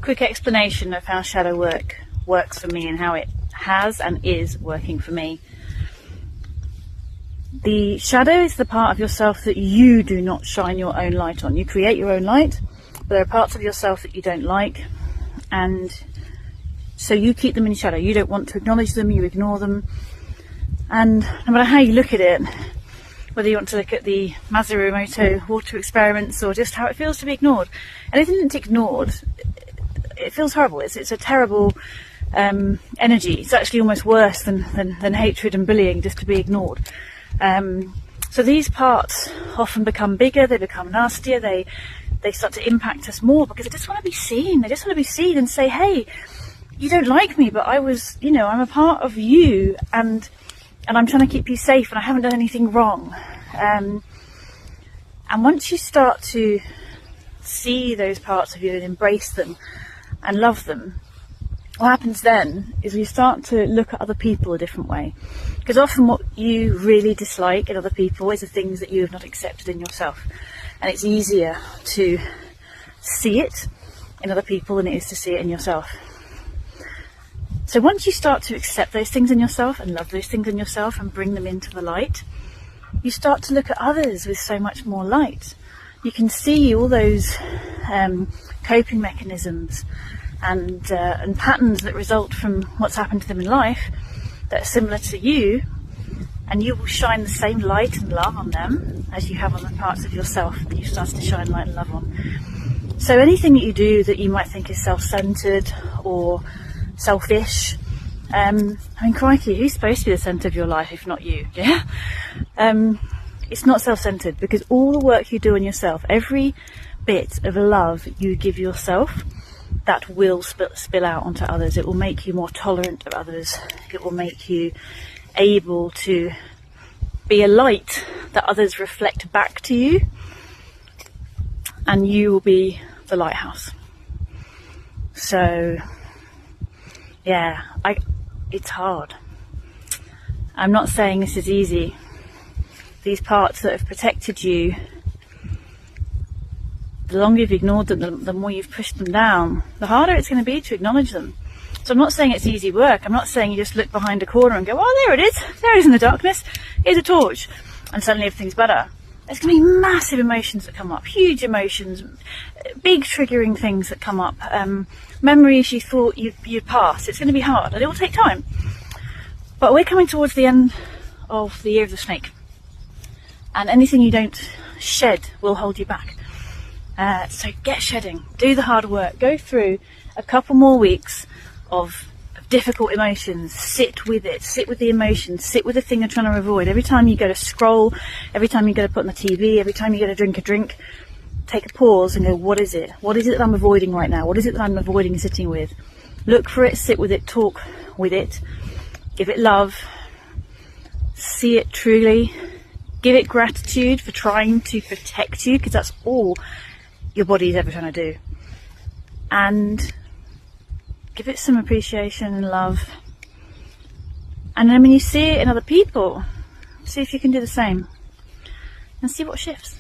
quick explanation of how shadow work works for me and how it has and is working for me. The shadow is the part of yourself that you do not shine your own light on. You create your own light, but there are parts of yourself that you don't like, and so you keep them in shadow. You don't want to acknowledge them, you ignore them. And no matter how you look at it, whether you want to look at the Masaru Emoto water experiments or just how it feels to be ignored, anything that's ignored, it feels horrible. It's a terrible energy. It's actually almost worse than hatred and bullying, just to be ignored. So these parts often become bigger, they become nastier, they start to impact us more because they just want to be seen. They just want to be seen and say, hey, you don't like me, but I'm a part of you, and I'm trying to keep you safe, and I haven't done anything wrong. And once you start to see those parts of you and embrace them and love them, what happens then is you start to look at other people a different way. Because often what you really dislike in other people is the things that you have not accepted in yourself. And it's easier to see it in other people than it is to see it in yourself. So once you start to accept those things in yourself and love those things in yourself and bring them into the light, you start to look at others with so much more light. You can see all those coping mechanisms and patterns that result from what's happened to them in life that are similar to you, and you will shine the same light and love on them as you have on the parts of yourself that you started to shine light and love on. So anything that you do that you might think is self-centered or selfish, crikey, who's supposed to be the centre of your life if not you? Yeah. It's not self-centered, because all the work you do on yourself, every bit of love you give yourself, that will spill out onto others. It will make you more tolerant of others. It will make you able to be a light that others reflect back to you, and you will be the lighthouse. So yeah, it's hard. I'm not saying this is easy. These parts that have protected you, the longer you've ignored them, the more you've pushed them down, the harder it's going to be to acknowledge them. So I'm not saying it's easy work. I'm not saying you just look behind a corner and go, oh, there it is. There it is in the darkness. Here's a torch. And suddenly everything's better. There's going to be massive emotions that come up, huge emotions, big triggering things that come up, memories you thought you'd pass. It's going to be hard, and it will take time. But we're coming towards the end of the year of the snake, and anything you don't shed will hold you back. So get shedding, do the hard work, go through a couple more weeks of difficult emotions, sit with it, sit with the emotions, sit with the thing you're trying to avoid. Every time you go to scroll, every time you go to put on the TV, every time you go to drink a drink, take a pause and go, what is it? What is it that I'm avoiding right now? What is it that I'm avoiding sitting with? Look for it, sit with it, talk with it, give it love, see it truly, give it gratitude for trying to protect you, because that's all your body is ever trying to do. And give it some appreciation and love. And then when you see it in other people, see if you can do the same and see what shifts.